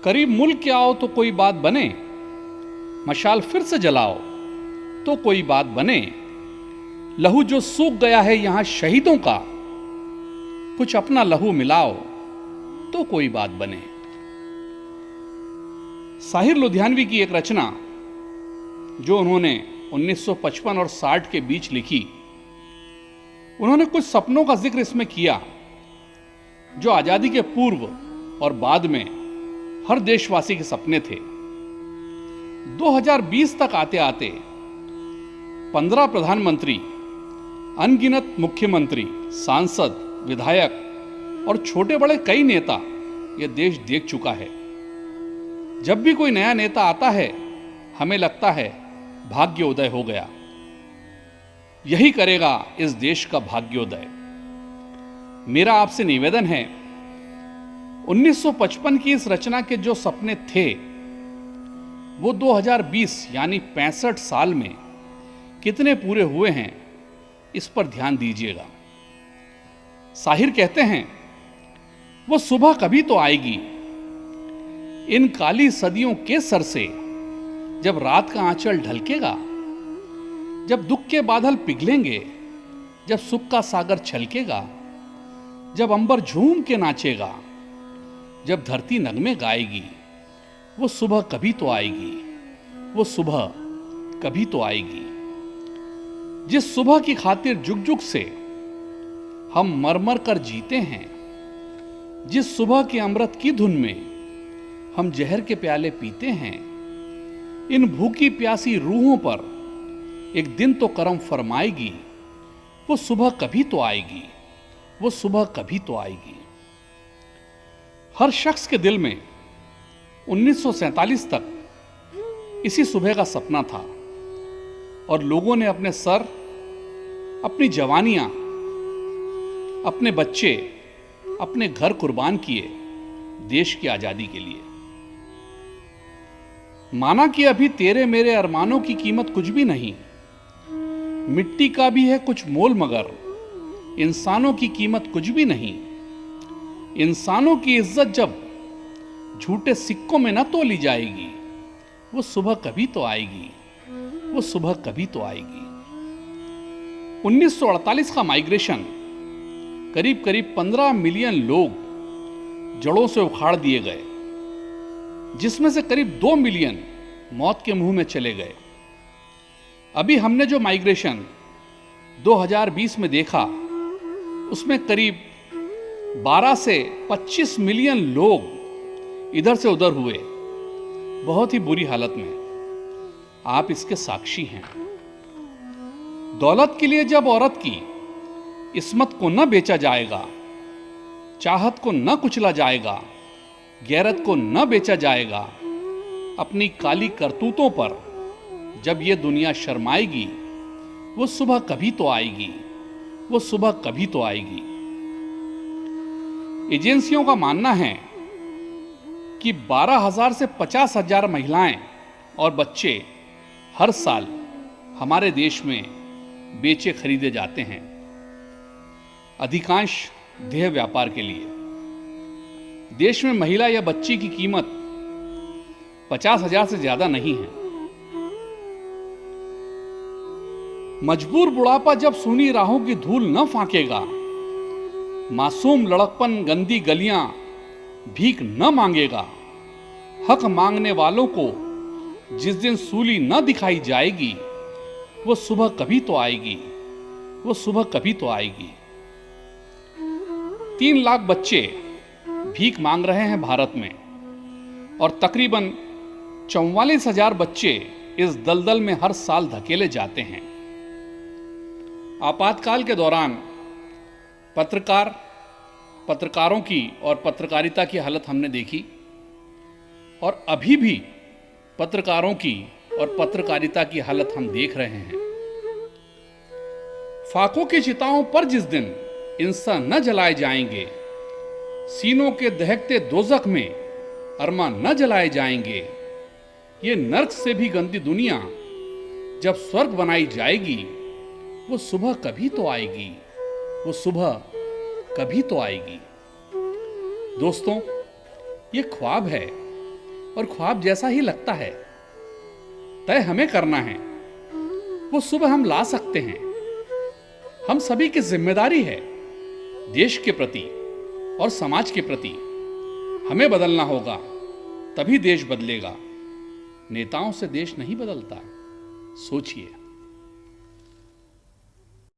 करीब मुल्क के आओ तो कोई बात बने, मशाल फिर से जलाओ तो कोई बात बने। लहू जो सूख गया है यहां शहीदों का, कुछ अपना लहू मिलाओ तो कोई बात बने। साहिर लुधियानवी की एक रचना जो उन्होंने 1955 और 60 के बीच लिखी, उन्होंने कुछ सपनों का जिक्र इसमें किया जो आजादी के पूर्व और बाद में हर देशवासी के सपने थे। 2020 तक आते आते 15 प्रधानमंत्री, अनगिनत मुख्यमंत्री, सांसद, विधायक और छोटे बड़े कई नेता यह देश देख चुका है। जब भी कोई नया नेता आता है हमें लगता है भाग्योदय हो गया, यही करेगा इस देश का भाग्योदय। मेरा आपसे निवेदन है, 1955 की इस रचना के जो सपने थे वो 2020 यानी 65 साल में कितने पूरे हुए हैं इस पर ध्यान दीजिएगा। साहिर कहते हैं, वो सुबह कभी तो आएगी इन काली सदियों के सर से, जब रात का आंचल ढलकेगा, जब दुख के बादल पिघलेंगे, जब सुख का सागर छलकेगा, जब अंबर झूम के नाचेगा, जब धरती नगमे गाएगी। वो सुबह कभी तो आएगी, वो सुबह कभी तो आएगी। जिस सुबह की खातिर जुग जुग से हम मर मर कर जीते हैं, जिस सुबह के अमृत की धुन में हम जहर के प्याले पीते हैं, इन भूखी प्यासी रूहों पर एक दिन तो करम फरमाएगी। वो सुबह कभी तो आएगी, वो सुबह कभी तो आएगी। हर शख्स के दिल में 1947 तक इसी सुबह का सपना था और लोगों ने अपने सर, अपनी जवानियां, अपने बच्चे, अपने घर कुर्बान किए देश की आजादी के लिए। माना कि अभी तेरे मेरे अरमानों की कीमत कुछ भी नहीं, मिट्टी का भी है कुछ मोल मगर इंसानों की कीमत कुछ भी नहीं। इंसानों की इज्जत जब झूठे सिक्कों में न तोली जाएगी, वो सुबह कभी तो आएगी, वो सुबह कभी तो आएगी। 1948 का माइग्रेशन, करीब करीब 15 मिलियन लोग जड़ों से उखाड़ दिए गए, जिसमें से करीब 2 मिलियन मौत के मुंह में चले गए। अभी हमने जो माइग्रेशन 2020 में देखा, उसमें करीब 12 से 25 मिलियन लोग इधर से उधर हुए, बहुत ही बुरी हालत में। आप इसके साक्षी हैं। दौलत के लिए जब औरत की इस्मत को न बेचा जाएगा, चाहत को न कुचला जाएगा, गैरत को न बेचा जाएगा, अपनी काली करतूतों पर जब ये दुनिया शर्माएगी, वो सुबह कभी तो आएगी, वो सुबह कभी तो आएगी। एजेंसियों का मानना है कि 12,000 से 50,000 महिलाएं और बच्चे हर साल हमारे देश में बेचे खरीदे जाते हैं, अधिकांश देह व्यापार के लिए। देश में महिला या बच्ची की कीमत 50,000 से ज्यादा नहीं है। मजबूर बुढ़ापा जब सूनी राहों की धूल न फांकेगा, मासूम लड़कपन गंदी गलियां भीख न मांगेगा, हक मांगने वालों को जिस दिन सूली न दिखाई जाएगी, वो सुबह कभी तो आएगी, वो सुबह कभी तो आएगी। 3 लाख बच्चे भीख मांग रहे हैं भारत में और तकरीबन 44,000 बच्चे इस दलदल में हर साल धकेले जाते हैं। आपातकाल के दौरान पत्रकारों की और पत्रकारिता की हालत हमने देखी और अभी भी पत्रकारों की और पत्रकारिता की हालत हम देख रहे हैं। फाकों की चिताओं पर जिस दिन इंसान न जलाए जाएंगे, सीनों के दहकते दोजख में अरमा न जलाए जाएंगे, ये नर्क से भी गंदी दुनिया जब स्वर्ग बनाई जाएगी, वो सुबह कभी तो आएगी, वो सुबह कभी तो आएगी। दोस्तों, ये ख्वाब है और ख्वाब जैसा ही लगता है। तय हमें करना है, वो सुबह हम ला सकते हैं। हम सभी की जिम्मेदारी है देश के प्रति और समाज के प्रति। हमें बदलना होगा, तभी देश बदलेगा। नेताओं से देश नहीं बदलता। सोचिए।